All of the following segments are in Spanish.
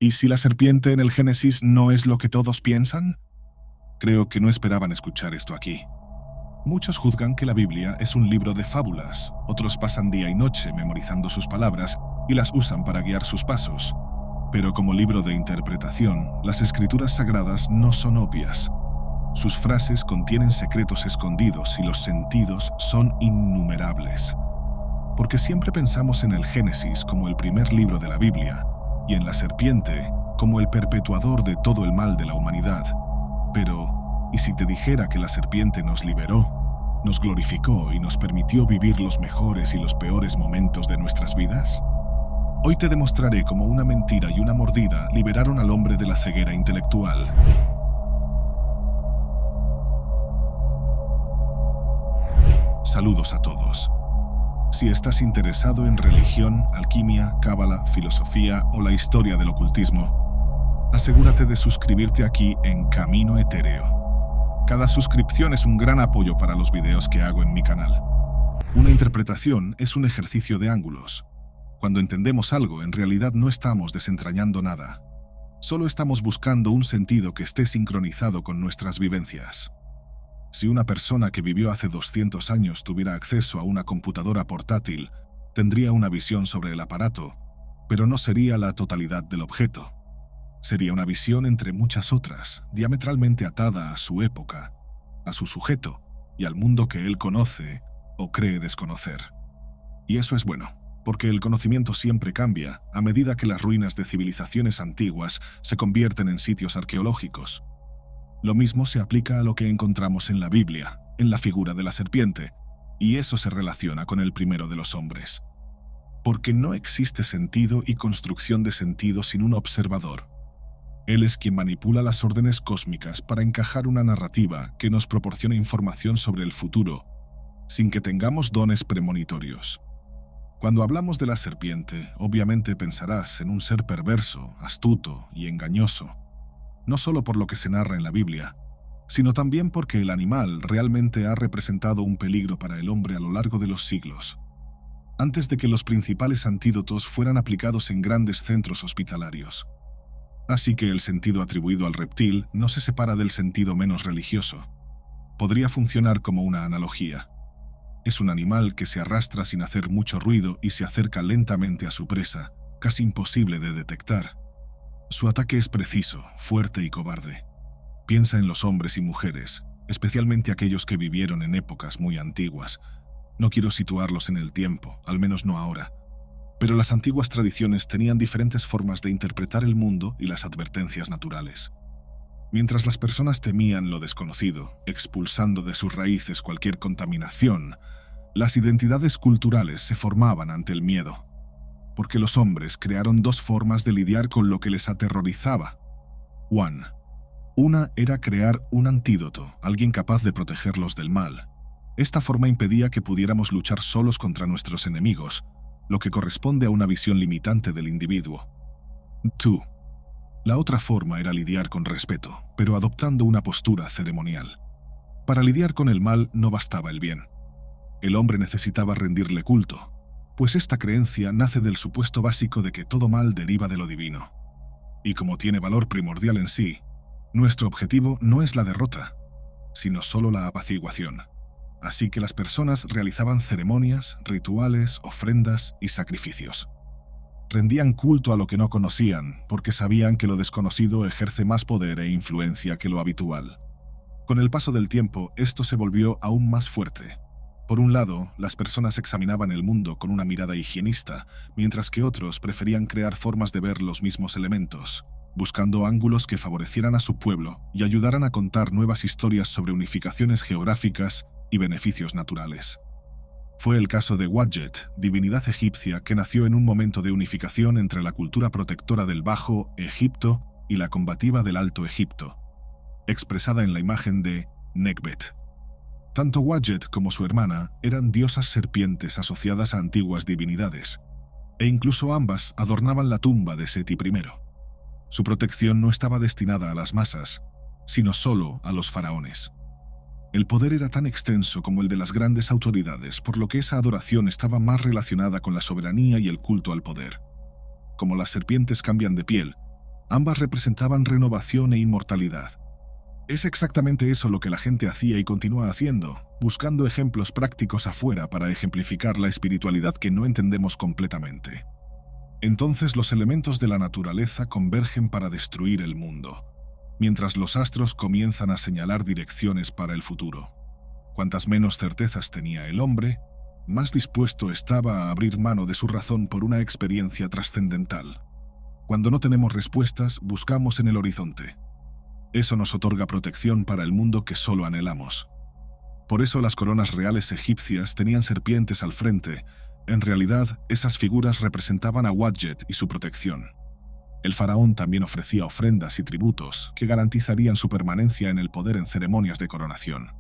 ¿Y si la serpiente en el Génesis no es lo que todos piensan? Creo que no esperaban escuchar esto aquí. Muchos juzgan que la Biblia es un libro de fábulas, otros pasan día y noche memorizando sus palabras y las usan para guiar sus pasos. Pero como libro de interpretación, las escrituras sagradas no son obvias. Sus frases contienen secretos escondidos y los sentidos son innumerables. Porque siempre pensamos en el Génesis como el primer libro de la Biblia y en la serpiente como el perpetuador de todo el mal de la humanidad. Pero, ¿y si te dijera que la serpiente nos liberó, nos glorificó y nos permitió vivir los mejores y los peores momentos de nuestras vidas? Hoy te demostraré cómo una mentira y una mordida liberaron al hombre de la ceguera intelectual. Saludos a todos. Si estás interesado en religión, alquimia, cábala, filosofía o la historia del ocultismo, asegúrate de suscribirte aquí en Camino Etéreo. Cada suscripción es un gran apoyo para los videos que hago en mi canal. Una interpretación es un ejercicio de ángulos. Cuando entendemos algo, en realidad no estamos desentrañando nada. Solo estamos buscando un sentido que esté sincronizado con nuestras vivencias. Si una persona que vivió hace 200 años tuviera acceso a una computadora portátil, tendría una visión sobre el aparato, pero no sería la totalidad del objeto. Sería una visión entre muchas otras, diametralmente atada a su época, a su sujeto y al mundo que él conoce o cree desconocer. Y eso es bueno, porque el conocimiento siempre cambia a medida que las ruinas de civilizaciones antiguas se convierten en sitios arqueológicos. Lo mismo se aplica a lo que encontramos en la Biblia, en la figura de la serpiente, y eso se relaciona con el primero de los hombres. Porque no existe sentido y construcción de sentido sin un observador. Él es quien manipula las órdenes cósmicas para encajar una narrativa que nos proporciona información sobre el futuro, sin que tengamos dones premonitorios. Cuando hablamos de la serpiente, obviamente pensarás en un ser perverso, astuto y engañoso. No solo por lo que se narra en la Biblia, sino también porque el animal realmente ha representado un peligro para el hombre a lo largo de los siglos, antes de que los principales antídotos fueran aplicados en grandes centros hospitalarios. Así que el sentido atribuido al reptil no se separa del sentido menos religioso. Podría funcionar como una analogía. Es un animal que se arrastra sin hacer mucho ruido y se acerca lentamente a su presa, casi imposible de detectar. Su ataque es preciso, fuerte y cobarde. Piensa en los hombres y mujeres, especialmente aquellos que vivieron en épocas muy antiguas. No quiero situarlos en el tiempo, al menos no ahora. Pero las antiguas tradiciones tenían diferentes formas de interpretar el mundo y las advertencias naturales. Mientras las personas temían lo desconocido, expulsando de sus raíces cualquier contaminación, las identidades culturales se formaban ante el miedo. Porque los hombres crearon dos formas de lidiar con lo que les aterrorizaba. Una era crear un antídoto, alguien capaz de protegerlos del mal. Esta forma impedía que pudiéramos luchar solos contra nuestros enemigos, lo que corresponde a una visión limitante del individuo. 2. La otra forma era lidiar con respeto, pero adoptando una postura ceremonial. Para lidiar con el mal no bastaba el bien. El hombre necesitaba rendirle culto, pues esta creencia nace del supuesto básico de que todo mal deriva de lo divino. Y como tiene valor primordial en sí, nuestro objetivo no es la derrota, sino solo la apaciguación. Así que las personas realizaban ceremonias, rituales, ofrendas y sacrificios. Rendían culto a lo que no conocían, porque sabían que lo desconocido ejerce más poder e influencia que lo habitual. Con el paso del tiempo, esto se volvió aún más fuerte. Por un lado, las personas examinaban el mundo con una mirada higienista, mientras que otros preferían crear formas de ver los mismos elementos, buscando ángulos que favorecieran a su pueblo y ayudaran a contar nuevas historias sobre unificaciones geográficas y beneficios naturales. Fue el caso de Wadjet, divinidad egipcia que nació en un momento de unificación entre la cultura protectora del Bajo Egipto y la combativa del Alto Egipto, expresada en la imagen de Nekhbet. Tanto Wadjet como su hermana eran diosas serpientes asociadas a antiguas divinidades, e incluso ambas adornaban la tumba de Seti I. Su protección no estaba destinada a las masas, sino solo a los faraones. El poder era tan extenso como el de las grandes autoridades, por lo que esa adoración estaba más relacionada con la soberanía y el culto al poder. Como las serpientes cambian de piel, Ambas representaban renovación e inmortalidad. Es exactamente eso lo que la gente hacía y continúa haciendo, buscando ejemplos prácticos afuera para ejemplificar la espiritualidad que no entendemos completamente. Entonces los elementos de la naturaleza convergen para destruir el mundo, mientras los astros comienzan a señalar direcciones para el futuro. Cuantas menos certezas tenía el hombre, más dispuesto estaba a abrir mano de su razón por una experiencia trascendental. Cuando no tenemos respuestas, buscamos en el horizonte. Eso nos otorga protección para el mundo que solo anhelamos. Por eso las coronas reales egipcias tenían serpientes al frente. En realidad, esas figuras representaban a Wadjet y su protección. El faraón también ofrecía ofrendas y tributos que garantizarían su permanencia en el poder en ceremonias de coronación.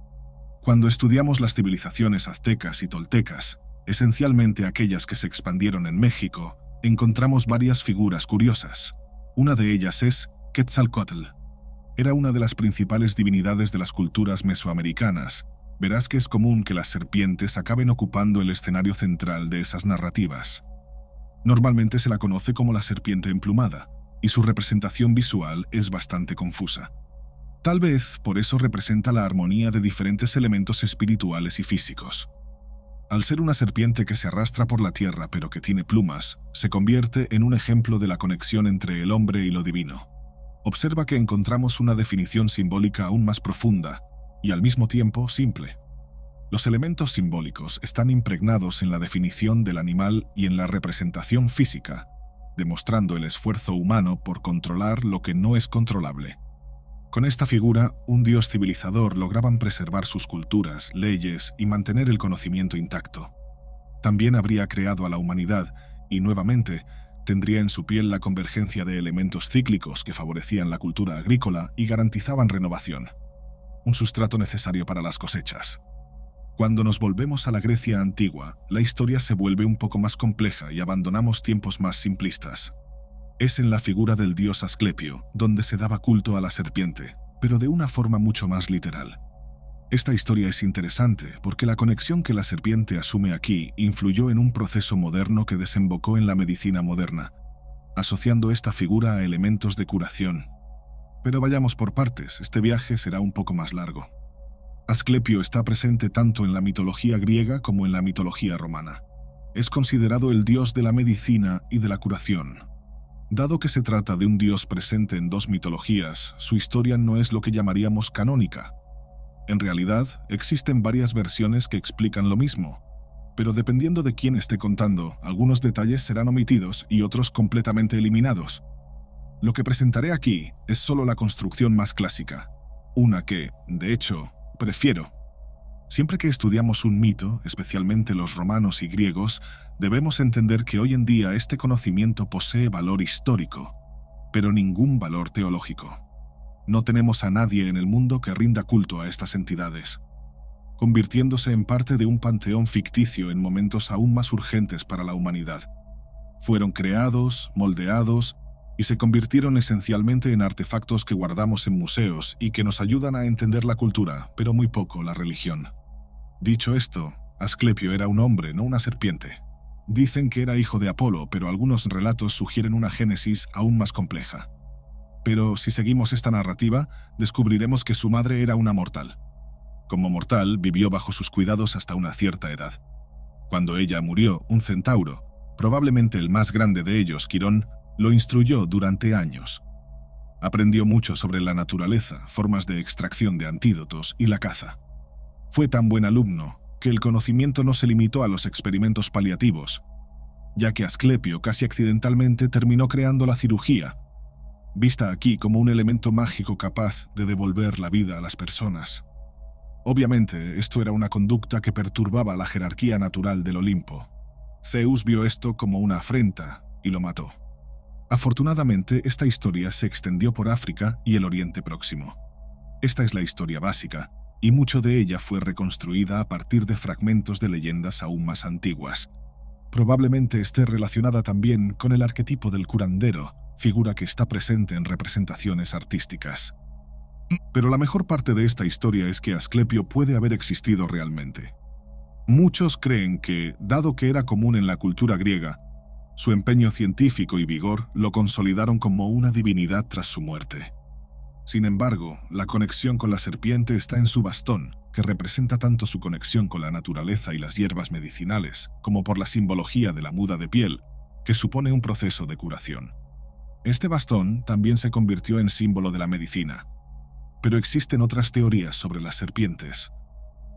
Cuando estudiamos las civilizaciones aztecas y toltecas, esencialmente aquellas que se expandieron en México, encontramos varias figuras curiosas. Una de ellas es Quetzalcóatl. Era una de las principales divinidades de las culturas mesoamericanas. Verás que es común que las serpientes acaben ocupando el escenario central de esas narrativas. Normalmente se la conoce como la serpiente emplumada, y su representación visual es bastante confusa. Tal vez por eso representa la armonía de diferentes elementos espirituales y físicos. Al ser una serpiente que se arrastra por la tierra pero que tiene plumas, se convierte en un ejemplo de la conexión entre el hombre y lo divino. Observa que encontramos una definición simbólica aún más profunda y al mismo tiempo simple. Los elementos simbólicos están impregnados en la definición del animal y en la representación física, demostrando el esfuerzo humano por controlar lo que no es controlable. Con esta figura, un dios civilizador lograban preservar sus culturas, leyes y mantener el conocimiento intacto. También habría creado a la humanidad y, nuevamente, tendría en su piel la convergencia de elementos cíclicos que favorecían la cultura agrícola y garantizaban renovación, un sustrato necesario para las cosechas. Cuando nos volvemos a la Grecia antigua, la historia se vuelve un poco más compleja y abandonamos tiempos más simplistas. Es en la figura del dios Asclepio donde se daba culto a la serpiente, pero de una forma mucho más literal. Esta historia es interesante porque la conexión que la serpiente asume aquí influyó en un proceso moderno que desembocó en la medicina moderna, asociando esta figura a elementos de curación. Pero vayamos por partes, este viaje será un poco más largo. Asclepio está presente tanto en la mitología griega como en la mitología romana. Es considerado el dios de la medicina y de la curación. Dado que se trata de un dios presente en dos mitologías, su historia no es lo que llamaríamos canónica. En realidad, existen varias versiones que explican lo mismo, pero dependiendo de quién esté contando, algunos detalles serán omitidos y otros completamente eliminados. Lo que presentaré aquí es solo la construcción más clásica, una que, de hecho, prefiero. Siempre que estudiamos un mito, especialmente los romanos y griegos, debemos entender que hoy en día este conocimiento posee valor histórico, pero ningún valor teológico. No tenemos a nadie en el mundo que rinda culto a estas entidades, convirtiéndose en parte de un panteón ficticio en momentos aún más urgentes para la humanidad. Fueron creados, moldeados y se convirtieron esencialmente en artefactos que guardamos en museos y que nos ayudan a entender la cultura, pero muy poco la religión. Dicho esto, Asclepio era un hombre, no una serpiente. Dicen que era hijo de Apolo, pero algunos relatos sugieren una génesis aún más compleja. Pero si seguimos esta narrativa, descubriremos que su madre era una mortal. Como mortal, vivió bajo sus cuidados hasta una cierta edad. Cuando ella murió, un centauro, probablemente el más grande de ellos, Quirón, lo instruyó durante años. Aprendió mucho sobre la naturaleza, formas de extracción de antídotos y la caza. Fue tan buen alumno que el conocimiento no se limitó a los experimentos paliativos, ya que Asclepio casi accidentalmente terminó creando la cirugía, vista aquí como un elemento mágico capaz de devolver la vida a las personas. Obviamente, esto era una conducta que perturbaba la jerarquía natural del Olimpo. Zeus vio esto como una afrenta y lo mató. Afortunadamente, esta historia se extendió por África y el Oriente Próximo. Esta es la historia básica, y mucho de ella fue reconstruida a partir de fragmentos de leyendas aún más antiguas. Probablemente esté relacionada también con el arquetipo del curandero, figura que está presente en representaciones artísticas. Pero la mejor parte de esta historia es que Asclepio puede haber existido realmente. Muchos creen que, dado que era común en la cultura griega, Su empeño científico y vigor lo consolidaron como una divinidad tras su muerte. Sin embargo, la conexión con la serpiente está en su bastón, que representa tanto su conexión con la naturaleza y las hierbas medicinales, como por la simbología de la muda de piel, que supone un proceso de curación. Este bastón también se convirtió en símbolo de la medicina. Pero existen otras teorías sobre las serpientes.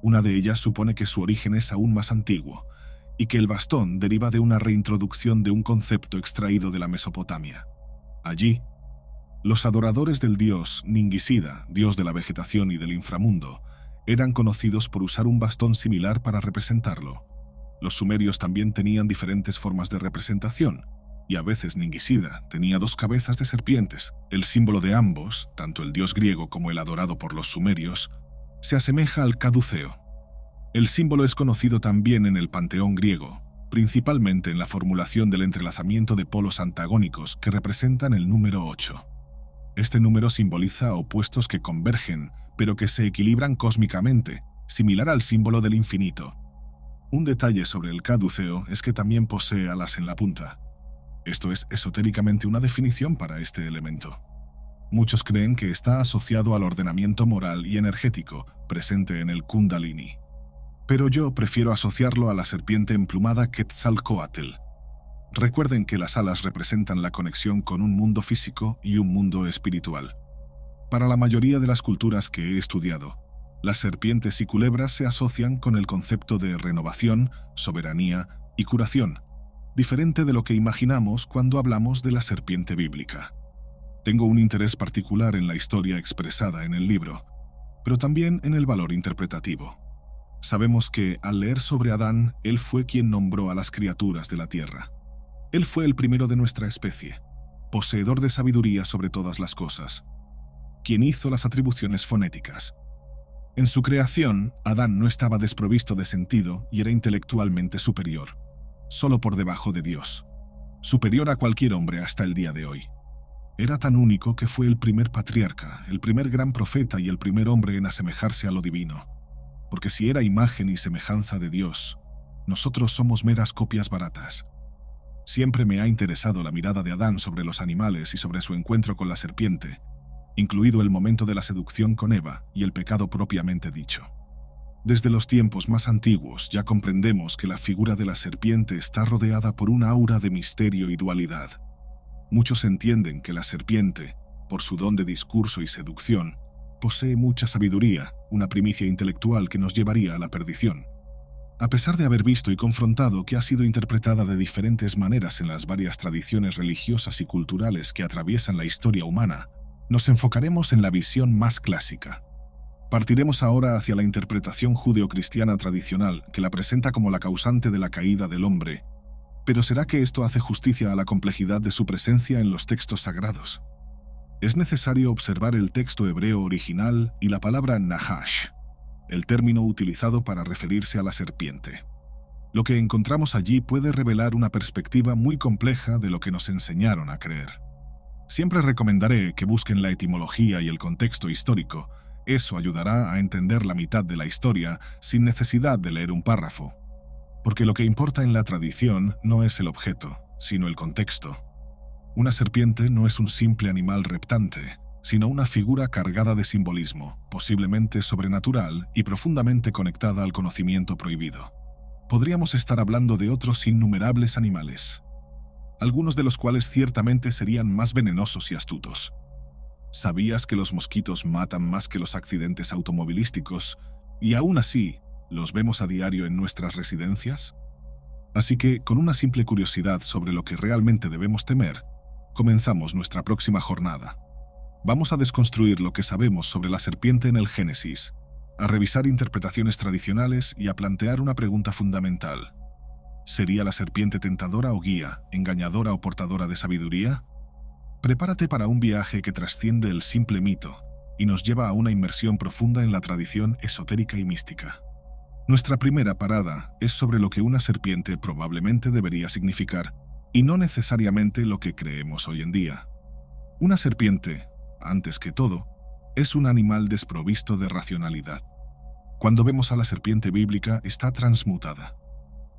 Una de ellas supone que su origen es aún más antiguo, y que el bastón deriva de una reintroducción de un concepto extraído de la Mesopotamia. Allí, los adoradores del dios Ningisida, dios de la vegetación y del inframundo, eran conocidos por usar un bastón similar para representarlo. Los sumerios también tenían diferentes formas de representación, y a veces Ningisida tenía 2 cabezas de serpientes. El símbolo de ambos, tanto el dios griego como el adorado por los sumerios, se asemeja al caduceo. El símbolo es conocido también en el panteón griego, principalmente en la formulación del entrelazamiento de polos antagónicos que representan el número 8. Este número simboliza opuestos que convergen, pero que se equilibran cósmicamente, similar al símbolo del infinito. Un detalle sobre el caduceo es que también posee alas en la punta. Esto es esotéricamente una definición para este elemento. Muchos creen que está asociado al ordenamiento moral y energético presente en el Kundalini. Pero yo prefiero asociarlo a la serpiente emplumada Quetzalcóatl. Recuerden que las alas representan la conexión con un mundo físico y un mundo espiritual. Para la mayoría de las culturas que he estudiado, las serpientes y culebras se asocian con el concepto de renovación, soberanía y curación, diferente de lo que imaginamos cuando hablamos de la serpiente bíblica. Tengo un interés particular en la historia expresada en el libro, pero también en el valor interpretativo. Sabemos que, al leer sobre Adán, él fue quien nombró a las criaturas de la tierra. Él fue el primero de nuestra especie, poseedor de sabiduría sobre todas las cosas, quien hizo las atribuciones fonéticas. En su creación, Adán no estaba desprovisto de sentido y era intelectualmente superior, solo por debajo de Dios, superior a cualquier hombre hasta el día de hoy. Era tan único que fue el primer patriarca, el primer gran profeta y el primer hombre en asemejarse a lo divino. Porque si era imagen y semejanza de Dios, nosotros somos meras copias baratas. Siempre me ha interesado la mirada de Adán sobre los animales y sobre su encuentro con la serpiente, incluido el momento de la seducción con Eva y el pecado propiamente dicho. Desde los tiempos más antiguos ya comprendemos que la figura de la serpiente está rodeada por una aura de misterio y dualidad. Muchos entienden que la serpiente, por su don de discurso y seducción, posee mucha sabiduría, una primicia intelectual que nos llevaría a la perdición. A pesar de haber visto y confrontado que ha sido interpretada de diferentes maneras en las varias tradiciones religiosas y culturales que atraviesan la historia humana, nos enfocaremos en la visión más clásica. Partiremos ahora hacia la interpretación judeocristiana tradicional, que la presenta como la causante de la caída del hombre. Pero ¿será que esto hace justicia a la complejidad de su presencia en los textos sagrados? Es necesario observar el texto hebreo original y la palabra Nahash, el término utilizado para referirse a la serpiente. Lo que encontramos allí puede revelar una perspectiva muy compleja de lo que nos enseñaron a creer. Siempre recomendaré que busquen la etimología y el contexto histórico. Eso ayudará a entender la mitad de la historia sin necesidad de leer un párrafo. Porque lo que importa en la tradición no es el objeto, sino el contexto. Una serpiente no es un simple animal reptante, sino una figura cargada de simbolismo, posiblemente sobrenatural y profundamente conectada al conocimiento prohibido. Podríamos estar hablando de otros innumerables animales, algunos de los cuales ciertamente serían más venenosos y astutos. ¿Sabías que los mosquitos matan más que los accidentes automovilísticos y aún así los vemos a diario en nuestras residencias? Así que, con una simple curiosidad sobre lo que realmente debemos temer, comenzamos nuestra próxima jornada. Vamos a desconstruir lo que sabemos sobre la serpiente en el Génesis, a revisar interpretaciones tradicionales y a plantear una pregunta fundamental. ¿Sería la serpiente tentadora o guía, engañadora o portadora de sabiduría? Prepárate para un viaje que trasciende el simple mito y nos lleva a una inmersión profunda en la tradición esotérica y mística. Nuestra primera parada es sobre lo que una serpiente probablemente debería significar, y no necesariamente lo que creemos hoy en día. Una serpiente, antes que todo, es un animal desprovisto de racionalidad. Cuando vemos a la serpiente bíblica, está transmutada.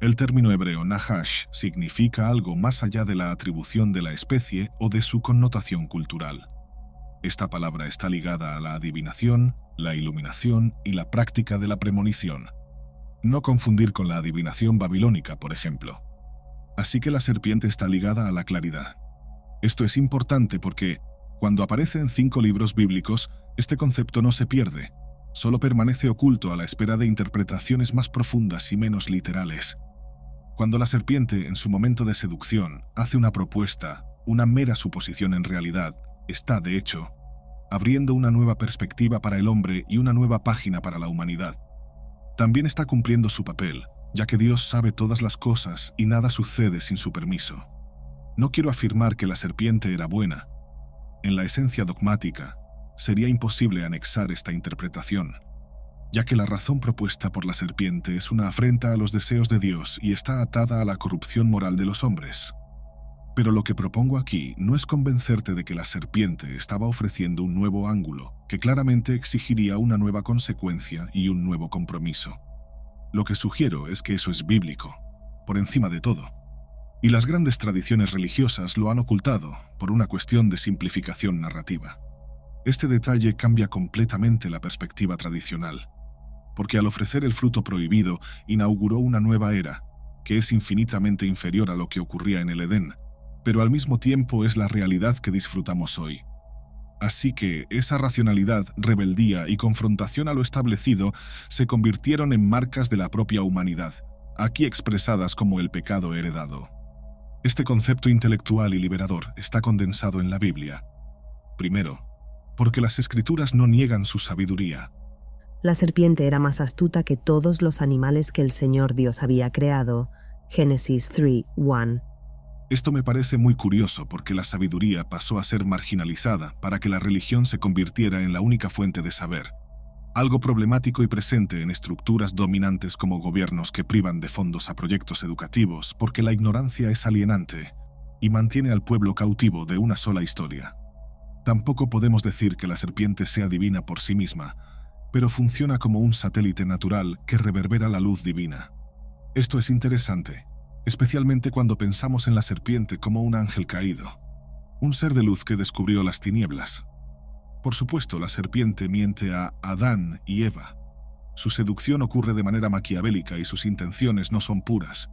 El término hebreo nahash significa algo más allá de la atribución de la especie o de su connotación cultural. Esta palabra está ligada a la adivinación, la iluminación y la práctica de la premonición. No confundir con la adivinación babilónica, por ejemplo. Así que la serpiente está ligada a la claridad. Esto es importante porque, cuando aparece en 5 libros bíblicos, este concepto no se pierde, solo permanece oculto a la espera de interpretaciones más profundas y menos literales. Cuando la serpiente, en su momento de seducción, hace una propuesta, una mera suposición en realidad, está, de hecho, abriendo una nueva perspectiva para el hombre y una nueva página para la humanidad. También está cumpliendo su papel, ya que Dios sabe todas las cosas y nada sucede sin su permiso. No quiero afirmar que la serpiente era buena. En la esencia dogmática, sería imposible anexar esta interpretación, ya que la razón propuesta por la serpiente es una afrenta a los deseos de Dios y está atada a la corrupción moral de los hombres. Pero lo que propongo aquí no es convencerte de que la serpiente estaba ofreciendo un nuevo ángulo, que claramente exigiría una nueva consecuencia y un nuevo compromiso. Lo que sugiero es que eso es bíblico, por encima de todo. Y las grandes tradiciones religiosas lo han ocultado por una cuestión de simplificación narrativa. Este detalle cambia completamente la perspectiva tradicional, porque al ofrecer el fruto prohibido inauguró una nueva era, que es infinitamente inferior a lo que ocurría en el Edén, pero al mismo tiempo es la realidad que disfrutamos hoy. Así que esa racionalidad, rebeldía y confrontación a lo establecido se convirtieron en marcas de la propia humanidad, aquí expresadas como el pecado heredado. Este concepto intelectual y liberador está condensado en la Biblia. Primero, porque las Escrituras no niegan su sabiduría. La serpiente era más astuta que todos los animales que el Señor Dios había creado. Génesis 3:1. Esto me parece muy curioso porque la sabiduría pasó a ser marginalizada para que la religión se convirtiera en la única fuente de saber. Algo problemático y presente en estructuras dominantes como gobiernos que privan de fondos a proyectos educativos porque la ignorancia es alienante y mantiene al pueblo cautivo de una sola historia. Tampoco podemos decir que la serpiente sea divina por sí misma, pero funciona como un satélite natural que reverbera la luz divina. Esto es interesante, especialmente cuando pensamos en la serpiente como un ángel caído, un ser de luz que descubrió las tinieblas. Por supuesto, la serpiente miente a Adán y Eva. Su seducción ocurre de manera maquiavélica y sus intenciones no son puras.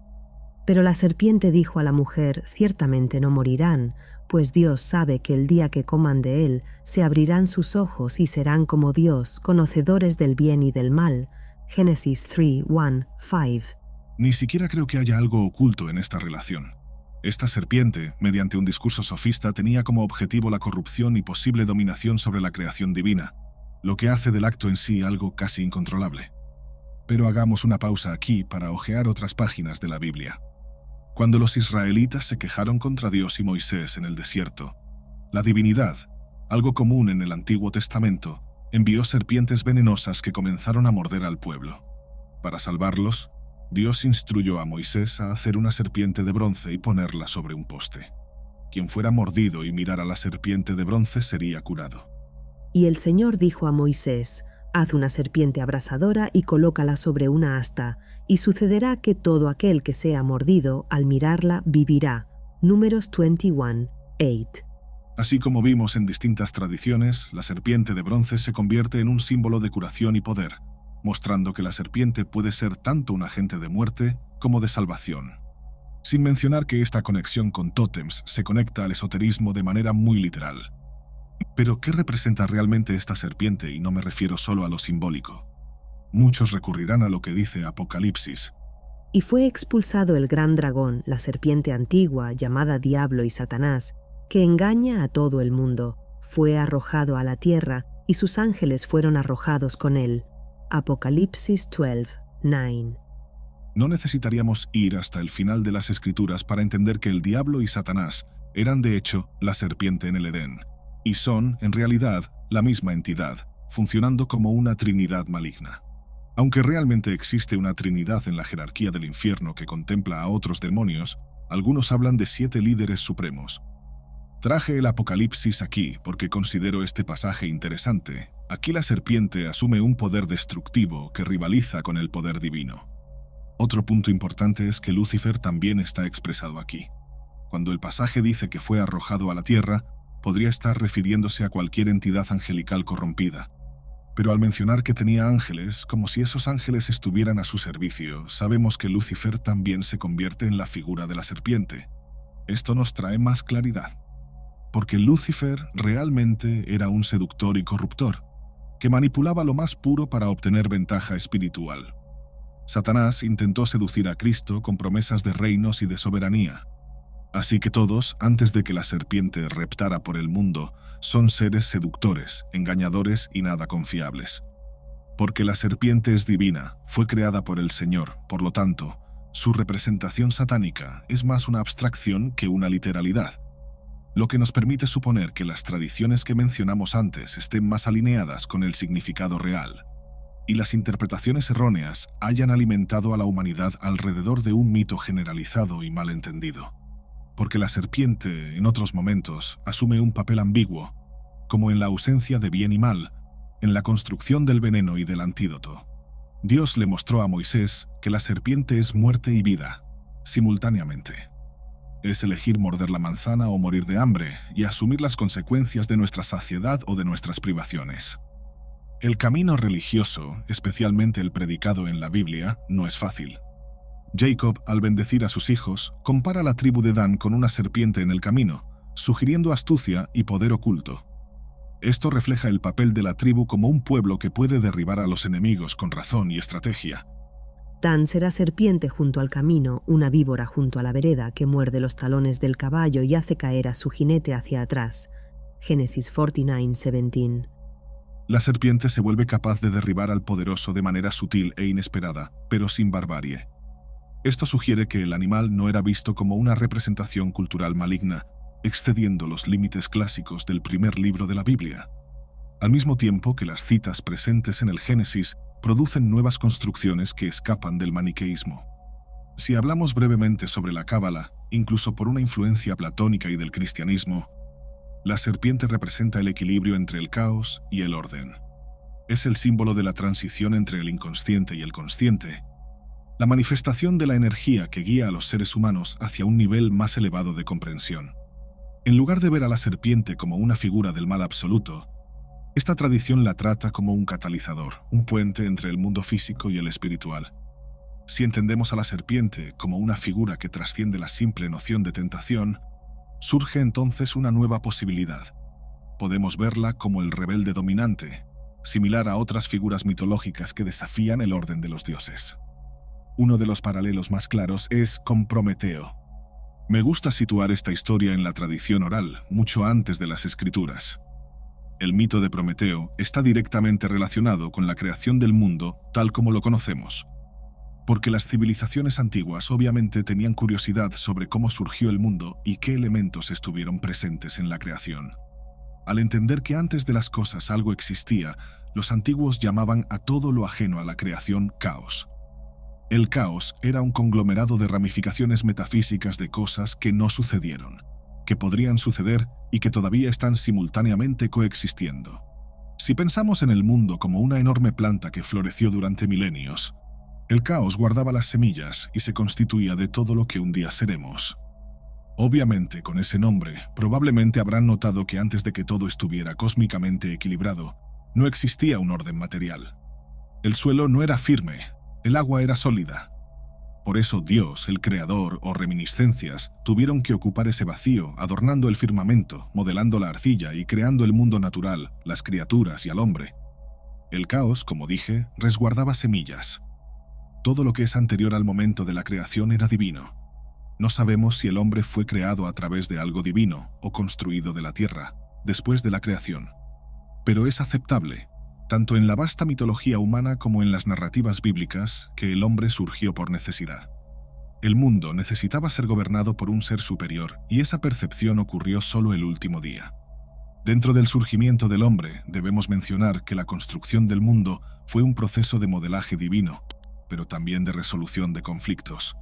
Pero la serpiente dijo a la mujer: ciertamente no morirán, pues Dios sabe que el día que coman de él, se abrirán sus ojos y serán como Dios, conocedores del bien y del mal. Génesis 3:1-5. Ni siquiera creo que haya algo oculto en esta relación. Esta serpiente, mediante un discurso sofista, tenía como objetivo la corrupción y posible dominación sobre la creación divina, lo que hace del acto en sí algo casi incontrolable. Pero hagamos una pausa aquí para hojear otras páginas de la Biblia. Cuando los israelitas se quejaron contra Dios y Moisés en el desierto, la divinidad, algo común en el Antiguo Testamento, envió serpientes venenosas que comenzaron a morder al pueblo. Para salvarlos, Dios instruyó a Moisés a hacer una serpiente de bronce y ponerla sobre un poste. Quien fuera mordido y mirara a la serpiente de bronce sería curado. Y el Señor dijo a Moisés: haz una serpiente abrasadora y colócala sobre una asta, y sucederá que todo aquel que sea mordido, al mirarla, vivirá. Números 21:8. Así como vimos en distintas tradiciones, la serpiente de bronce se convierte en un símbolo de curación y poder, mostrando que la serpiente puede ser tanto un agente de muerte como de salvación. Sin mencionar que esta conexión con tótems se conecta al esoterismo de manera muy literal. Pero, ¿qué representa realmente esta serpiente? Y no me refiero solo a lo simbólico. Muchos recurrirán a lo que dice Apocalipsis. Y fue expulsado el gran dragón, la serpiente antigua, llamada Diablo y Satanás, que engaña a todo el mundo. Fue arrojado a la tierra, y sus ángeles fueron arrojados con él. Apocalipsis 12:9. No necesitaríamos ir hasta el final de las Escrituras para entender que el diablo y Satanás eran de hecho la serpiente en el Edén, y son, en realidad, la misma entidad, funcionando como una trinidad maligna. Aunque realmente existe una trinidad en la jerarquía del infierno que contempla a otros demonios, algunos hablan de 7 líderes supremos. Traje el Apocalipsis aquí porque considero este pasaje interesante. Aquí la serpiente asume un poder destructivo que rivaliza con el poder divino. Otro punto importante es que Lucifer también está expresado aquí. Cuando el pasaje dice que fue arrojado a la tierra, podría estar refiriéndose a cualquier entidad angelical corrompida. Pero al mencionar que tenía ángeles, como si esos ángeles estuvieran a su servicio, sabemos que Lucifer también se convierte en la figura de la serpiente. Esto nos trae más claridad. Porque Lucifer realmente era un seductor y corruptor, que manipulaba lo más puro para obtener ventaja espiritual. Satanás intentó seducir a Cristo con promesas de reinos y de soberanía. Así que todos, antes de que la serpiente reptara por el mundo, son seres seductores, engañadores y nada confiables. Porque la serpiente es divina, fue creada por el Señor, por lo tanto, su representación satánica es más una abstracción que una literalidad, lo que nos permite suponer que las tradiciones que mencionamos antes estén más alineadas con el significado real, y las interpretaciones erróneas hayan alimentado a la humanidad alrededor de un mito generalizado y malentendido. Porque la serpiente, en otros momentos, asume un papel ambiguo, como en la ausencia de bien y mal, en la construcción del veneno y del antídoto. Dios le mostró a Moisés que la serpiente es muerte y vida, simultáneamente. Es elegir morder la manzana o morir de hambre y asumir las consecuencias de nuestra saciedad o de nuestras privaciones. El camino religioso, especialmente el predicado en la Biblia, no es fácil. Jacob, al bendecir a sus hijos, compara la tribu de Dan con una serpiente en el camino, sugiriendo astucia y poder oculto. Esto refleja el papel de la tribu como un pueblo que puede derribar a los enemigos con razón y estrategia. Dan será serpiente junto al camino, una víbora junto a la vereda que muerde los talones del caballo y hace caer a su jinete hacia atrás. Génesis 49:17. La serpiente se vuelve capaz de derribar al poderoso de manera sutil e inesperada, pero sin barbarie. Esto sugiere que el animal no era visto como una representación cultural maligna, excediendo los límites clásicos del primer libro de la Biblia. Al mismo tiempo que las citas presentes en el Génesis producen nuevas construcciones que escapan del maniqueísmo. Si hablamos brevemente sobre la Cábala, incluso por una influencia platónica y del cristianismo, la serpiente representa el equilibrio entre el caos y el orden. Es el símbolo de la transición entre el inconsciente y el consciente, la manifestación de la energía que guía a los seres humanos hacia un nivel más elevado de comprensión. En lugar de ver a la serpiente como una figura del mal absoluto, esta tradición la trata como un catalizador, un puente entre el mundo físico y el espiritual. Si entendemos a la serpiente como una figura que trasciende la simple noción de tentación, surge entonces una nueva posibilidad. Podemos verla como el rebelde dominante, similar a otras figuras mitológicas que desafían el orden de los dioses. Uno de los paralelos más claros es con Prometeo. Me gusta situar esta historia en la tradición oral, mucho antes de las escrituras. El mito de Prometeo está directamente relacionado con la creación del mundo tal como lo conocemos, porque las civilizaciones antiguas obviamente tenían curiosidad sobre cómo surgió el mundo y qué elementos estuvieron presentes en la creación. Al entender que antes de las cosas algo existía, los antiguos llamaban a todo lo ajeno a la creación caos. El caos era un conglomerado de ramificaciones metafísicas de cosas que no sucedieron, que podrían suceder y que todavía están simultáneamente coexistiendo. Si pensamos en el mundo como una enorme planta que floreció durante milenios, el caos guardaba las semillas y se constituía de todo lo que un día seremos. Obviamente, con ese nombre, probablemente habrán notado que antes de que todo estuviera cósmicamente equilibrado, no existía un orden material. El suelo no era firme, el agua era sólida. Por eso Dios, el Creador o reminiscencias tuvieron que ocupar ese vacío, adornando el firmamento, modelando la arcilla y creando el mundo natural, las criaturas y al hombre. El caos, como dije, resguardaba semillas. Todo lo que es anterior al momento de la creación era divino. No sabemos si el hombre fue creado a través de algo divino o construido de la tierra, después de la creación. Pero es aceptable, tanto en la vasta mitología humana como en las narrativas bíblicas, que el hombre surgió por necesidad. El mundo necesitaba ser gobernado por un ser superior, y esa percepción ocurrió solo el último día. Dentro del surgimiento del hombre, debemos mencionar que la construcción del mundo fue un proceso de modelaje divino, pero también de resolución de conflictos.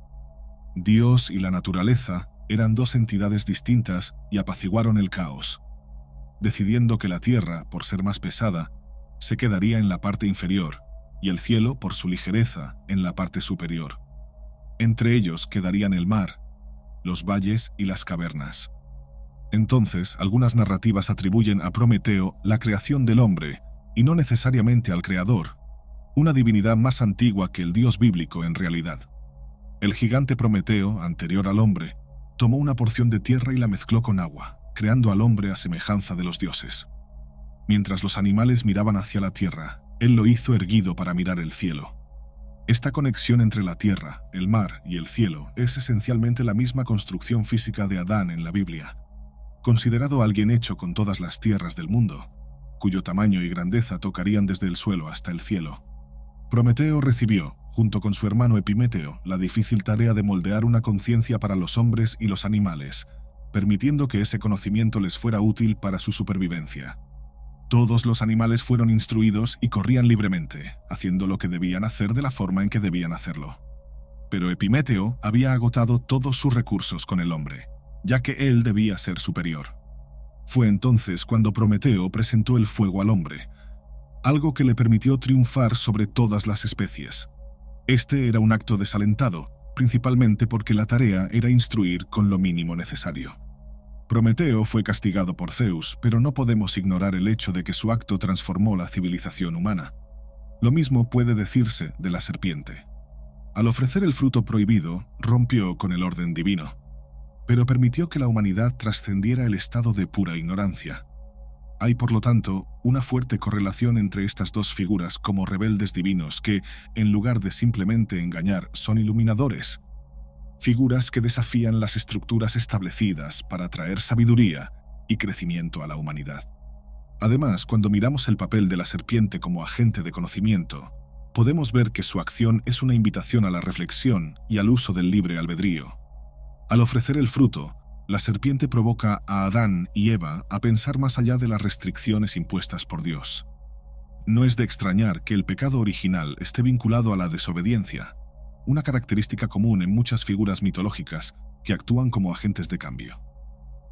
Dios y la naturaleza eran dos entidades distintas y apaciguaron el caos, decidiendo que la tierra, por ser más pesada, se quedaría en la parte inferior y el cielo, por su ligereza, en la parte superior. Entre ellos quedarían el mar, los valles y las cavernas. Entonces, algunas narrativas atribuyen a Prometeo la creación del hombre, y no necesariamente al creador, una divinidad más antigua que el dios bíblico en realidad. El gigante Prometeo, anterior al hombre, tomó una porción de tierra y la mezcló con agua, creando al hombre a semejanza de los dioses. Mientras los animales miraban hacia la tierra, él lo hizo erguido para mirar el cielo. Esta conexión entre la tierra, el mar y el cielo es esencialmente la misma construcción física de Adán en la Biblia. Considerado alguien hecho con todas las tierras del mundo, cuyo tamaño y grandeza tocarían desde el suelo hasta el cielo. Prometeo recibió, junto con su hermano Epimeteo, la difícil tarea de moldear una conciencia para los hombres y los animales, permitiendo que ese conocimiento les fuera útil para su supervivencia. Todos los animales fueron instruidos y corrían libremente, haciendo lo que debían hacer de la forma en que debían hacerlo. Pero Epimeteo había agotado todos sus recursos con el hombre, ya que él debía ser superior. Fue entonces cuando Prometeo presentó el fuego al hombre, algo que le permitió triunfar sobre todas las especies. Este era un acto desalentado, principalmente porque la tarea era instruir con lo mínimo necesario. Prometeo fue castigado por Zeus, pero no podemos ignorar el hecho de que su acto transformó la civilización humana. Lo mismo puede decirse de la serpiente. Al ofrecer el fruto prohibido, rompió con el orden divino, pero permitió que la humanidad trascendiera el estado de pura ignorancia. Hay, por lo tanto, una fuerte correlación entre estas dos figuras como rebeldes divinos que, en lugar de simplemente engañar, son iluminadores. Figuras que desafían las estructuras establecidas para traer sabiduría y crecimiento a la humanidad. Además, cuando miramos el papel de la serpiente como agente de conocimiento, podemos ver que su acción es una invitación a la reflexión y al uso del libre albedrío. Al ofrecer el fruto, la serpiente provoca a Adán y Eva a pensar más allá de las restricciones impuestas por Dios. No es de extrañar que el pecado original esté vinculado a la desobediencia, una característica común en muchas figuras mitológicas que actúan como agentes de cambio.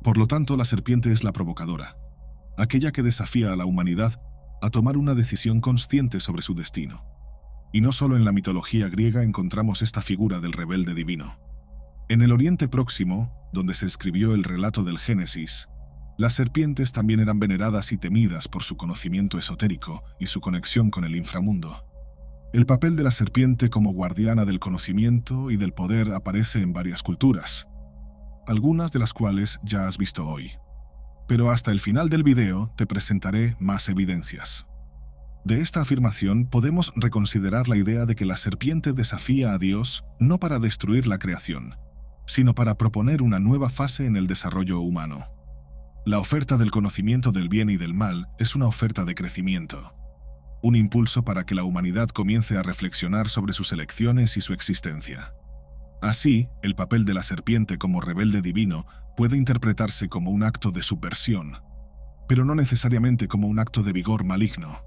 Por lo tanto, la serpiente es la provocadora, aquella que desafía a la humanidad a tomar una decisión consciente sobre su destino. Y no solo en la mitología griega encontramos esta figura del rebelde divino. En el Oriente Próximo, donde se escribió el relato del Génesis, las serpientes también eran veneradas y temidas por su conocimiento esotérico y su conexión con el inframundo. El papel de la serpiente como guardiana del conocimiento y del poder aparece en varias culturas, algunas de las cuales ya has visto hoy. Pero hasta el final del video te presentaré más evidencias. De esta afirmación podemos reconsiderar la idea de que la serpiente desafía a Dios no para destruir la creación, sino para proponer una nueva fase en el desarrollo humano. La oferta del conocimiento del bien y del mal es una oferta de crecimiento, un impulso para que la humanidad comience a reflexionar sobre sus elecciones y su existencia. Así, el papel de la serpiente como rebelde divino puede interpretarse como un acto de subversión, pero no necesariamente como un acto de vigor maligno.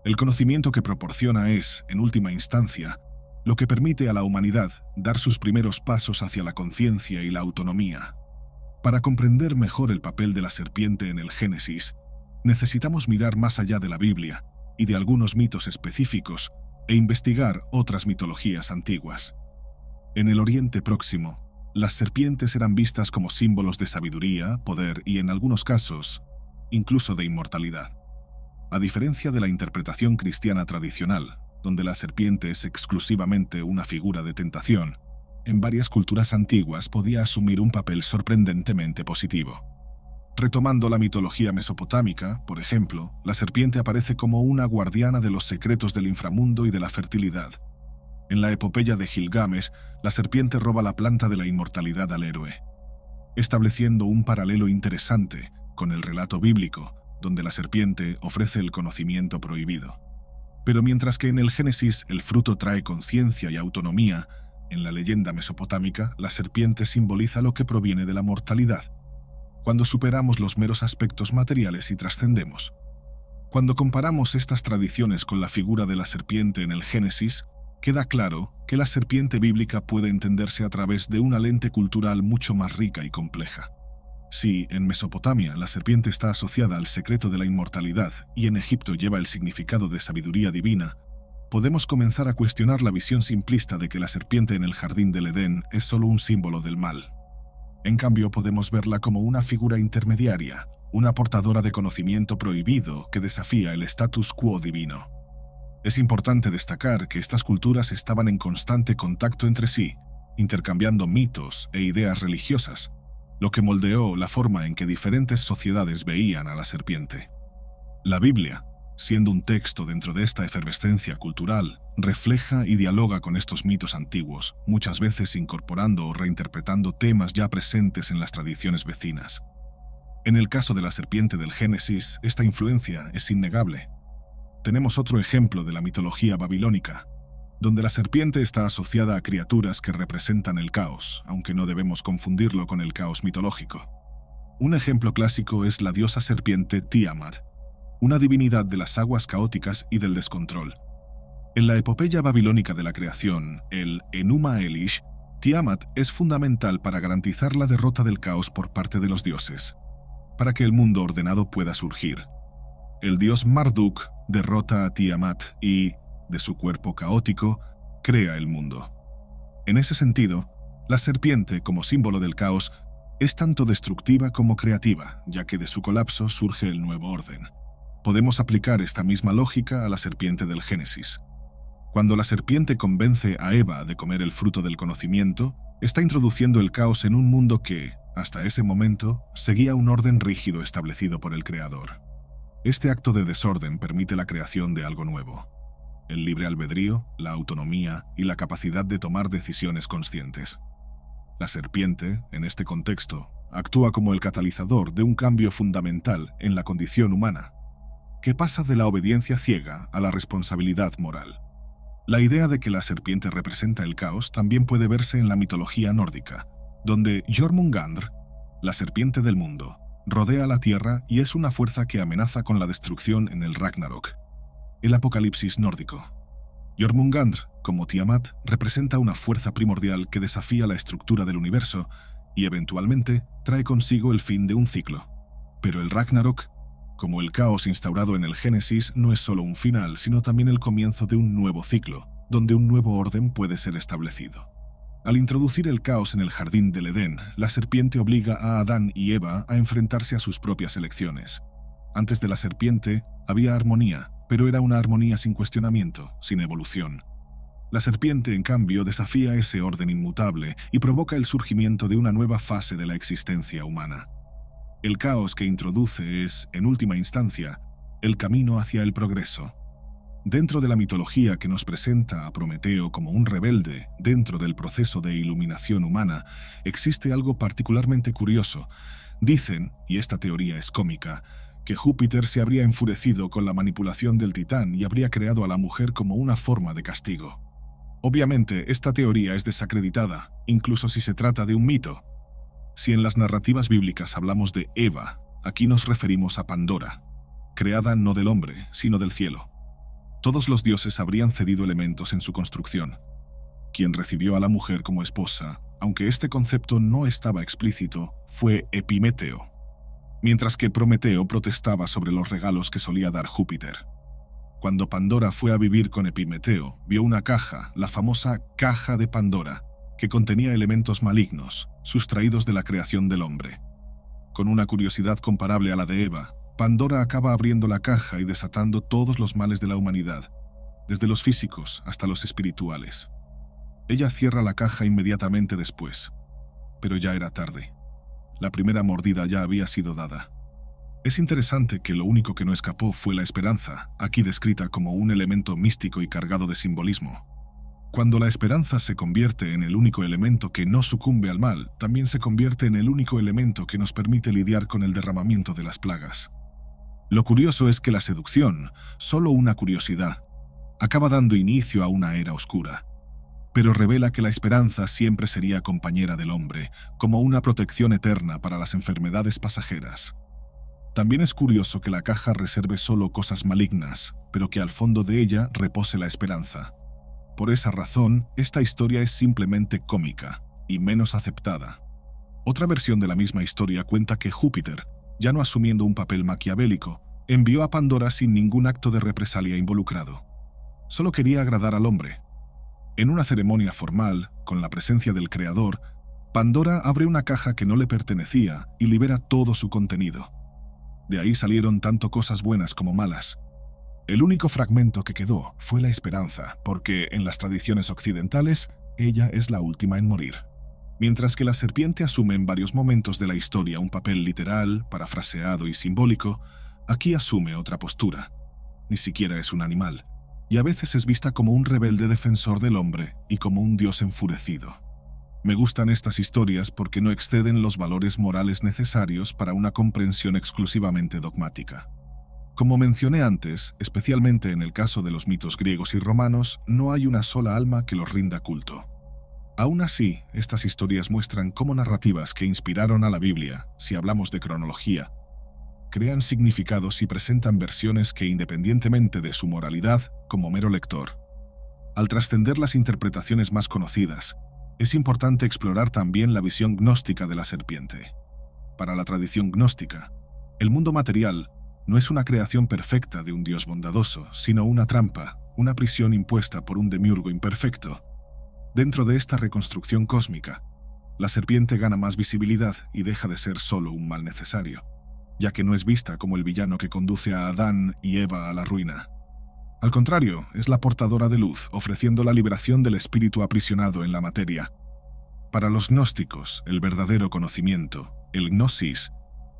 El conocimiento que proporciona es, en última instancia, lo que permite a la humanidad dar sus primeros pasos hacia la conciencia y la autonomía. Para comprender mejor el papel de la serpiente en el Génesis, necesitamos mirar más allá de la Biblia y de algunos mitos específicos e investigar otras mitologías antiguas. En el Oriente Próximo, las serpientes eran vistas como símbolos de sabiduría, poder y, en algunos casos, incluso de inmortalidad. A diferencia de la interpretación cristiana tradicional, donde la serpiente es exclusivamente una figura de tentación, en varias culturas antiguas podía asumir un papel sorprendentemente positivo. Retomando la mitología mesopotámica, por ejemplo, la serpiente aparece como una guardiana de los secretos del inframundo y de la fertilidad. En la epopeya de Gilgamesh, la serpiente roba la planta de la inmortalidad al héroe, estableciendo un paralelo interesante con el relato bíblico, donde la serpiente ofrece el conocimiento prohibido. Pero mientras que en el Génesis el fruto trae conciencia y autonomía, en la leyenda mesopotámica la serpiente simboliza lo que proviene de la mortalidad, cuando superamos los meros aspectos materiales y trascendemos. Cuando comparamos estas tradiciones con la figura de la serpiente en el Génesis, queda claro que la serpiente bíblica puede entenderse a través de una lente cultural mucho más rica y compleja. Si, en Mesopotamia, la serpiente está asociada al secreto de la inmortalidad y en Egipto lleva el significado de sabiduría divina, podemos comenzar a cuestionar la visión simplista de que la serpiente en el jardín del Edén es solo un símbolo del mal. En cambio, podemos verla como una figura intermediaria, una portadora de conocimiento prohibido que desafía el status quo divino. Es importante destacar que estas culturas estaban en constante contacto entre sí, intercambiando mitos e ideas religiosas, lo que moldeó la forma en que diferentes sociedades veían a la serpiente. La Biblia, siendo un texto dentro de esta efervescencia cultural, refleja y dialoga con estos mitos antiguos, muchas veces incorporando o reinterpretando temas ya presentes en las tradiciones vecinas. En el caso de la serpiente del Génesis, esta influencia es innegable. Tenemos otro ejemplo de la mitología babilónica, donde la serpiente está asociada a criaturas que representan el caos, aunque no debemos confundirlo con el caos mitológico. Un ejemplo clásico es la diosa serpiente Tiamat, una divinidad de las aguas caóticas y del descontrol. En la epopeya babilónica de la creación, el Enuma Elish, Tiamat es fundamental para garantizar la derrota del caos por parte de los dioses, para que el mundo ordenado pueda surgir. El dios Marduk derrota a Tiamat y, de su cuerpo caótico, crea el mundo. En ese sentido, la serpiente, como símbolo del caos, es tanto destructiva como creativa, ya que de su colapso surge el nuevo orden. Podemos aplicar esta misma lógica a la serpiente del Génesis. Cuando la serpiente convence a Eva de comer el fruto del conocimiento, está introduciendo el caos en un mundo que, hasta ese momento, seguía un orden rígido establecido por el Creador. Este acto de desorden permite la creación de algo nuevo: el libre albedrío, la autonomía y la capacidad de tomar decisiones conscientes. La serpiente, en este contexto, actúa como el catalizador de un cambio fundamental en la condición humana, que pasa de la obediencia ciega a la responsabilidad moral. La idea de que la serpiente representa el caos también puede verse en la mitología nórdica, donde Jormungandr, la serpiente del mundo, rodea la tierra y es una fuerza que amenaza con la destrucción en el Ragnarok, el apocalipsis nórdico. Jormungandr, como Tiamat, representa una fuerza primordial que desafía la estructura del universo y eventualmente trae consigo el fin de un ciclo. Pero el Ragnarok, como el caos instaurado en el Génesis, no es solo un final, sino también el comienzo de un nuevo ciclo, donde un nuevo orden puede ser establecido. Al introducir el caos en el jardín del Edén, la serpiente obliga a Adán y Eva a enfrentarse a sus propias elecciones. Antes de la serpiente había armonía, pero era una armonía sin cuestionamiento, sin evolución. La serpiente, en cambio, desafía ese orden inmutable y provoca el surgimiento de una nueva fase de la existencia humana. El caos que introduce es, en última instancia, el camino hacia el progreso. Dentro de la mitología que nos presenta a Prometeo como un rebelde dentro del proceso de iluminación humana, existe algo particularmente curioso. Dicen, y esta teoría es cómica, que Júpiter se habría enfurecido con la manipulación del Titán y habría creado a la mujer como una forma de castigo. Obviamente, esta teoría es desacreditada, incluso si se trata de un mito. Si en las narrativas bíblicas hablamos de Eva, aquí nos referimos a Pandora, creada no del hombre, sino del cielo. Todos los dioses habrían cedido elementos en su construcción. Quien recibió a la mujer como esposa, aunque este concepto no estaba explícito, fue Epimeteo, mientras que Prometeo protestaba sobre los regalos que solía dar Júpiter. Cuando Pandora fue a vivir con Epimeteo, vio una caja, la famosa caja de Pandora, que contenía elementos malignos, sustraídos de la creación del hombre. Con una curiosidad comparable a la de Eva, Pandora acaba abriendo la caja y desatando todos los males de la humanidad, desde los físicos hasta los espirituales. Ella cierra la caja inmediatamente después, pero ya era tarde. La primera mordida ya había sido dada. Es interesante que lo único que no escapó fue la esperanza, aquí descrita como un elemento místico y cargado de simbolismo. Cuando la esperanza se convierte en el único elemento que no sucumbe al mal, también se convierte en el único elemento que nos permite lidiar con el derramamiento de las plagas. Lo curioso es que la seducción, solo una curiosidad, acaba dando inicio a una era oscura, pero revela que la esperanza siempre sería compañera del hombre, como una protección eterna para las enfermedades pasajeras. También es curioso que la caja reserve solo cosas malignas, pero que al fondo de ella repose la esperanza. Por esa razón, esta historia es simplemente cómica y menos aceptada. Otra versión de la misma historia cuenta que Júpiter, ya no asumiendo un papel maquiavélico, envió a Pandora sin ningún acto de represalia involucrado. Solo quería agradar al hombre. En una ceremonia formal, con la presencia del Creador, Pandora abre una caja que no le pertenecía y libera todo su contenido. De ahí salieron tanto cosas buenas como malas. El único fragmento que quedó fue la esperanza, porque en las tradiciones occidentales, ella es la última en morir. Mientras que la serpiente asume en varios momentos de la historia un papel literal, parafraseado y simbólico, aquí asume otra postura. Ni siquiera es un animal, y a veces es vista como un rebelde defensor del hombre y como un dios enfurecido. Me gustan estas historias porque no exceden los valores morales necesarios para una comprensión exclusivamente dogmática. Como mencioné antes, especialmente en el caso de los mitos griegos y romanos, no hay una sola alma que los rinda culto. Aún así, estas historias muestran cómo narrativas que inspiraron a la Biblia, si hablamos de cronología, crean significados y presentan versiones que, independientemente de su moralidad, como mero lector. Al trascender las interpretaciones más conocidas, es importante explorar también la visión gnóstica de la serpiente. Para la tradición gnóstica, el mundo material no es una creación perfecta de un Dios bondadoso, sino una trampa, una prisión impuesta por un demiurgo imperfecto. Dentro de esta reconstrucción cósmica, la serpiente gana más visibilidad y deja de ser solo un mal necesario, ya que no es vista como el villano que conduce a Adán y Eva a la ruina. Al contrario, es la portadora de luz, ofreciendo la liberación del espíritu aprisionado en la materia. Para los gnósticos, el verdadero conocimiento, el gnosis,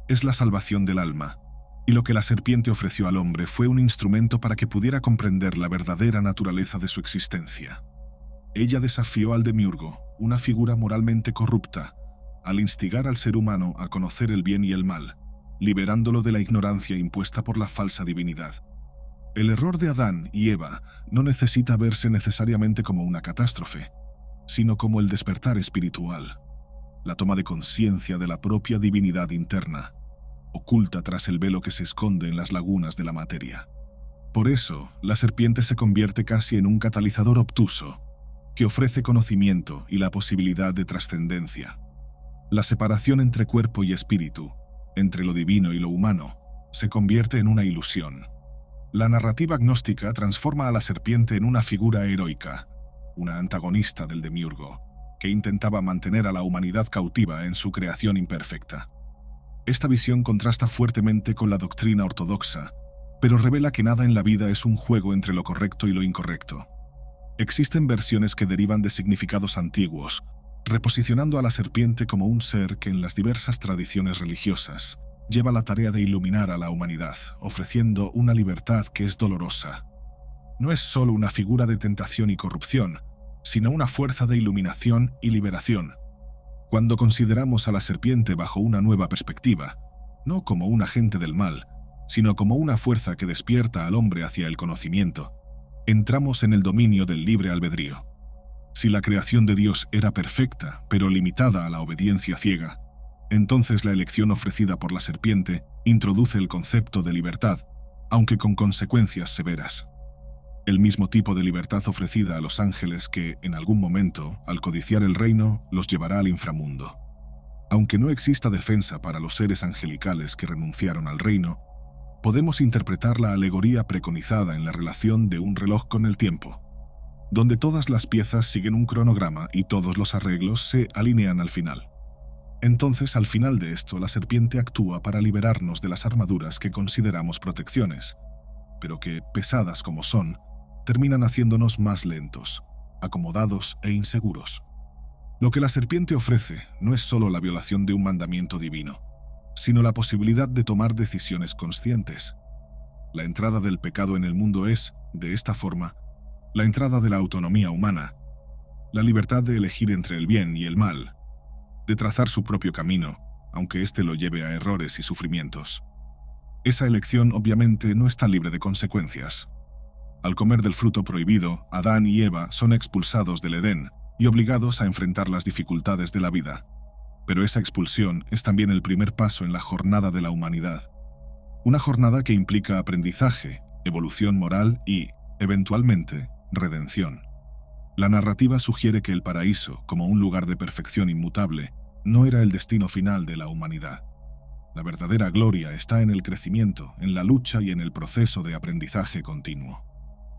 es la salvación del alma, y lo que la serpiente ofreció al hombre fue un instrumento para que pudiera comprender la verdadera naturaleza de su existencia. Ella desafió al demiurgo, una figura moralmente corrupta, al instigar al ser humano a conocer el bien y el mal, liberándolo de la ignorancia impuesta por la falsa divinidad. El error de Adán y Eva no necesita verse necesariamente como una catástrofe, sino como el despertar espiritual, la toma de conciencia de la propia divinidad interna, oculta tras el velo que se esconde en las lagunas de la materia. Por eso, la serpiente se convierte casi en un catalizador obtuso, que ofrece conocimiento y la posibilidad de trascendencia. La separación entre cuerpo y espíritu, entre lo divino y lo humano, se convierte en una ilusión. La narrativa gnóstica transforma a la serpiente en una figura heroica, una antagonista del demiurgo, que intentaba mantener a la humanidad cautiva en su creación imperfecta. Esta visión contrasta fuertemente con la doctrina ortodoxa, pero revela que nada en la vida es un juego entre lo correcto y lo incorrecto. Existen versiones que derivan de significados antiguos, reposicionando a la serpiente como un ser que en las diversas tradiciones religiosas lleva la tarea de iluminar a la humanidad, ofreciendo una libertad que es dolorosa. No es solo una figura de tentación y corrupción, sino una fuerza de iluminación y liberación. Cuando consideramos a la serpiente bajo una nueva perspectiva, no como un agente del mal, sino como una fuerza que despierta al hombre hacia el conocimiento, entramos en el dominio del libre albedrío. Si la creación de Dios era perfecta, pero limitada a la obediencia ciega, entonces la elección ofrecida por la serpiente introduce el concepto de libertad, aunque con consecuencias severas. El mismo tipo de libertad ofrecida a los ángeles que, en algún momento, al codiciar el reino, los llevará al inframundo. Aunque no exista defensa para los seres angelicales que renunciaron al reino, podemos interpretar la alegoría preconizada en la relación de un reloj con el tiempo, donde todas las piezas siguen un cronograma y todos los arreglos se alinean al final. Entonces, al final de esto, la serpiente actúa para liberarnos de las armaduras que consideramos protecciones, pero que, pesadas como son, terminan haciéndonos más lentos, acomodados e inseguros. Lo que la serpiente ofrece no es solo la violación de un mandamiento divino, sino la posibilidad de tomar decisiones conscientes. La entrada del pecado en el mundo es, de esta forma, la entrada de la autonomía humana, la libertad de elegir entre el bien y el mal, de trazar su propio camino, aunque éste lo lleve a errores y sufrimientos. Esa elección obviamente no está libre de consecuencias. Al comer del fruto prohibido, Adán y Eva son expulsados del Edén y obligados a enfrentar las dificultades de la vida. Pero esa expulsión es también el primer paso en la jornada de la humanidad. Una jornada que implica aprendizaje, evolución moral y, eventualmente, redención. La narrativa sugiere que el paraíso, como un lugar de perfección inmutable, no era el destino final de la humanidad. La verdadera gloria está en el crecimiento, en la lucha y en el proceso de aprendizaje continuo.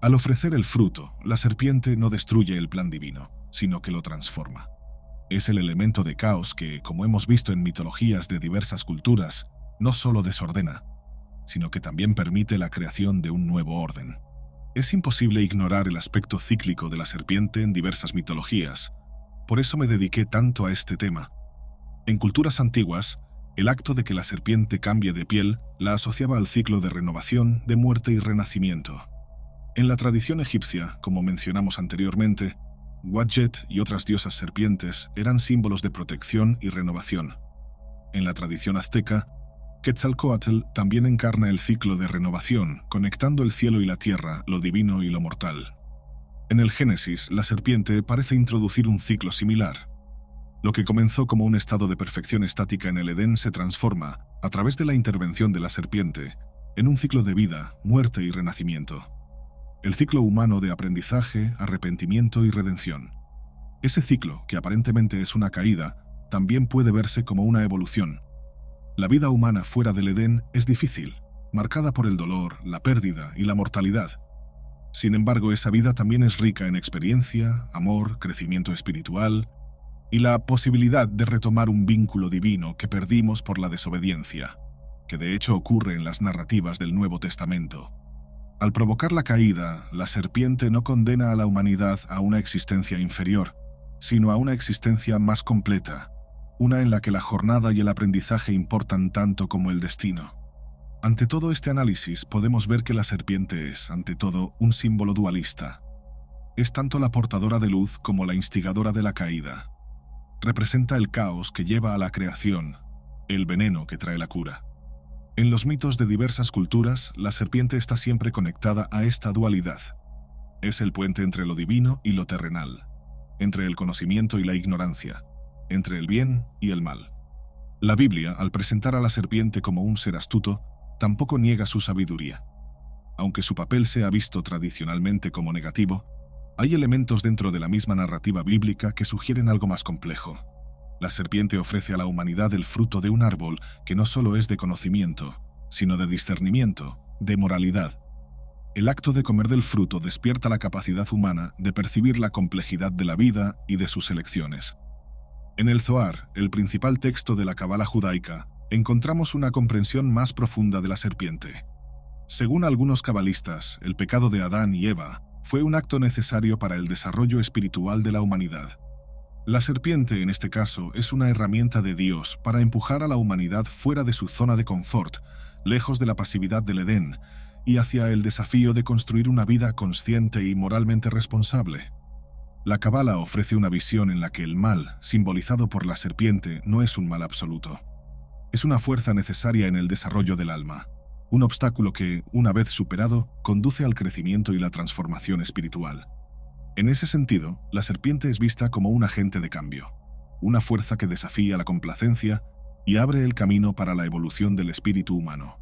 Al ofrecer el fruto, la serpiente no destruye el plan divino, sino que lo transforma. Es el elemento de caos que, como hemos visto en mitologías de diversas culturas, no solo desordena, sino que también permite la creación de un nuevo orden. Es imposible ignorar el aspecto cíclico de la serpiente en diversas mitologías, por eso me dediqué tanto a este tema. En culturas antiguas, el acto de que la serpiente cambie de piel la asociaba al ciclo de renovación, de muerte y renacimiento. En la tradición egipcia, como mencionamos anteriormente, Wadjet y otras diosas serpientes eran símbolos de protección y renovación. En la tradición azteca, Quetzalcóatl también encarna el ciclo de renovación, conectando el cielo y la tierra, lo divino y lo mortal. En el Génesis, la serpiente parece introducir un ciclo similar. Lo que comenzó como un estado de perfección estática en el Edén se transforma, a través de la intervención de la serpiente, en un ciclo de vida, muerte y renacimiento. El ciclo humano de aprendizaje, arrepentimiento y redención. Ese ciclo, que aparentemente es una caída, también puede verse como una evolución. La vida humana fuera del Edén es difícil, marcada por el dolor, la pérdida y la mortalidad. Sin embargo, esa vida también es rica en experiencia, amor, crecimiento espiritual y la posibilidad de retomar un vínculo divino que perdimos por la desobediencia, que de hecho ocurre en las narrativas del Nuevo Testamento. Al provocar la caída, la serpiente no condena a la humanidad a una existencia inferior, sino a una existencia más completa, una en la que la jornada y el aprendizaje importan tanto como el destino. Ante todo este análisis podemos ver que la serpiente es, ante todo, un símbolo dualista. Es tanto la portadora de luz como la instigadora de la caída. Representa el caos que lleva a la creación, el veneno que trae la cura. En los mitos de diversas culturas, la serpiente está siempre conectada a esta dualidad. Es el puente entre lo divino y lo terrenal, entre el conocimiento y la ignorancia, entre el bien y el mal. La Biblia, al presentar a la serpiente como un ser astuto, tampoco niega su sabiduría. Aunque su papel sea visto tradicionalmente como negativo, hay elementos dentro de la misma narrativa bíblica que sugieren algo más complejo. La serpiente ofrece a la humanidad el fruto de un árbol que no solo es de conocimiento, sino de discernimiento, de moralidad. El acto de comer del fruto despierta la capacidad humana de percibir la complejidad de la vida y de sus elecciones. En el Zohar, el principal texto de la Cábala judaica, encontramos una comprensión más profunda de la serpiente. Según algunos cabalistas, el pecado de Adán y Eva fue un acto necesario para el desarrollo espiritual de la humanidad. La serpiente, en este caso, es una herramienta de Dios para empujar a la humanidad fuera de su zona de confort, lejos de la pasividad del Edén, y hacia el desafío de construir una vida consciente y moralmente responsable. La Cábala ofrece una visión en la que el mal, simbolizado por la serpiente, no es un mal absoluto. Es una fuerza necesaria en el desarrollo del alma, un obstáculo que, una vez superado, conduce al crecimiento y la transformación espiritual. En ese sentido, la serpiente es vista como un agente de cambio, una fuerza que desafía la complacencia y abre el camino para la evolución del espíritu humano.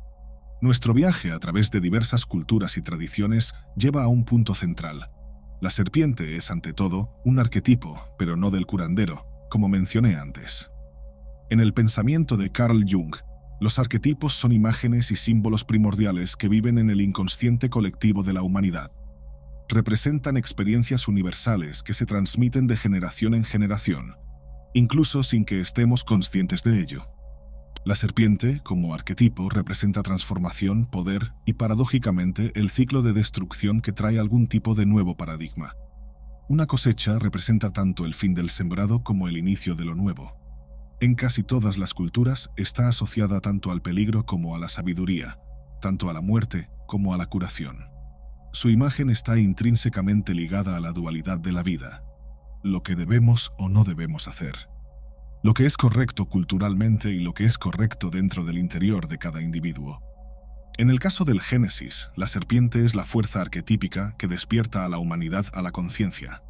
Nuestro viaje a través de diversas culturas y tradiciones lleva a un punto central. La serpiente es, ante todo, un arquetipo, pero no del curandero, como mencioné antes. En el pensamiento de Carl Jung, los arquetipos son imágenes y símbolos primordiales que viven en el inconsciente colectivo de la humanidad. Representan experiencias universales que se transmiten de generación en generación, incluso sin que estemos conscientes de ello. La serpiente, como arquetipo, representa transformación, poder y, paradójicamente, el ciclo de destrucción que trae algún tipo de nuevo paradigma. Una cosecha representa tanto el fin del sembrado como el inicio de lo nuevo. En casi todas las culturas está asociada tanto al peligro como a la sabiduría, tanto a la muerte como a la curación. Su imagen está intrínsecamente ligada a la dualidad de la vida, lo que debemos o no debemos hacer, lo que es correcto culturalmente y lo que es correcto dentro del interior de cada individuo. En el caso del Génesis, la serpiente es la fuerza arquetípica que despierta a la humanidad a la conciencia.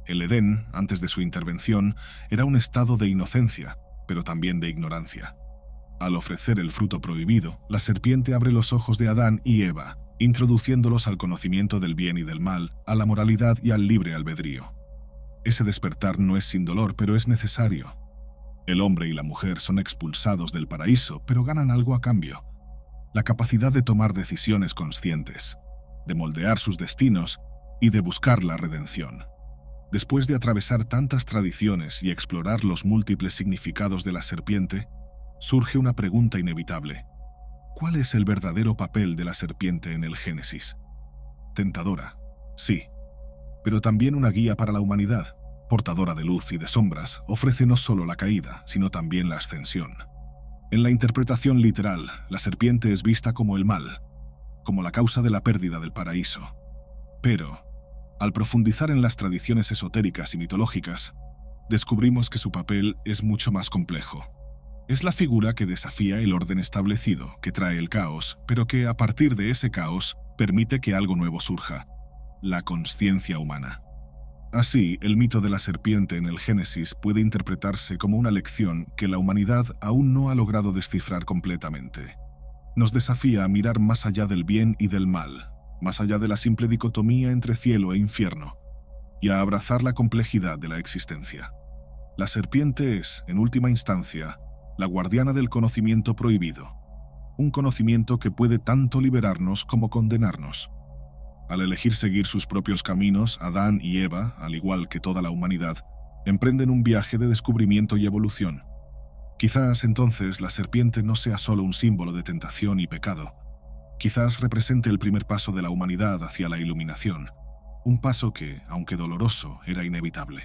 El Edén, antes de su intervención, era un estado de inocencia, pero también de ignorancia. Al ofrecer el fruto prohibido, la serpiente abre los ojos de Adán y Eva, introduciéndolos al conocimiento del bien y del mal, a la moralidad y al libre albedrío. Ese despertar no es sin dolor, pero es necesario. El hombre y la mujer son expulsados del paraíso, pero ganan algo a cambio: la capacidad de tomar decisiones conscientes. de moldear sus destinos y de buscar la redención. Después de atravesar tantas tradiciones y explorar los múltiples significados de la serpiente, surge una pregunta inevitable. ¿Cuál es el verdadero papel de la serpiente en el Génesis? Tentadora, sí, pero también una guía para la humanidad. Portadora de luz y de sombras, ofrece no solo la caída, sino también la ascensión. En la interpretación literal, la serpiente es vista como el mal, como la causa de la pérdida del paraíso. Pero, al profundizar en las tradiciones esotéricas y mitológicas, descubrimos que su papel es mucho más complejo. Es la figura que desafía el orden establecido, que trae el caos, pero que a partir de ese caos permite que algo nuevo surja: la consciencia humana. Así, el mito de la serpiente en el Génesis puede interpretarse como una lección que la humanidad aún no ha logrado descifrar completamente. Nos desafía a mirar más allá del bien y del mal, más allá de la simple dicotomía entre cielo e infierno, y a abrazar la complejidad de la existencia. La serpiente es, en última instancia, la guardiana del conocimiento prohibido, un conocimiento que puede tanto liberarnos como condenarnos. Al elegir seguir sus propios caminos, Adán y Eva, al igual que toda la humanidad, emprenden un viaje de descubrimiento y evolución. Quizás entonces la serpiente no sea solo un símbolo de tentación y pecado. Quizás represente el primer paso de la humanidad hacia la iluminación, un paso que, aunque doloroso, era inevitable.